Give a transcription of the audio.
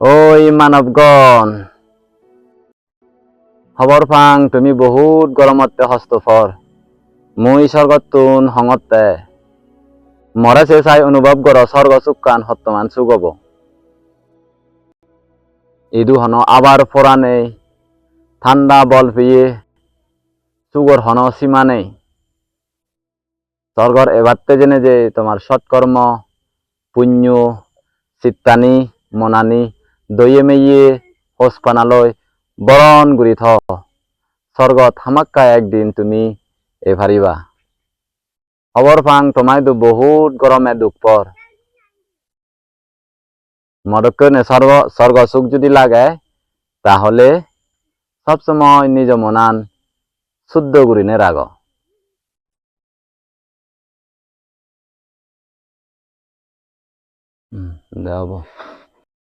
ওই মানবগণ, খবৰ ফাং তুমি বহুত গৰমতে হস্তফৰ মই স্বৰ্গতুন হঙতে মৰে সে চাই অনুভৱ কৰ স্বৰ্গ চুকান সত্যমান চুগব ইদু হন আবার ফোরা নেই ঠান্ডা বল পেয়ে চুগর হন সীমা নেই স্বর্গর এবারতে জেনে যে তোমার সৎকর্ম পুণ্য চিত্তানি মনানি দইয়ে মেয়ে হোস পানালয় বরণ গুড়ি থ স্বর্গত হামাক্কা একদিন তুমি এ ভারিবা খবর ফাং তোমায় তো বহুত গরমে দুঃখ পর মরক্কনে স্বর্গ সুখ যদি লাগে তাহলে সবসময় নিজ মনান শুদ্ধ গুরিনে রাগ দেব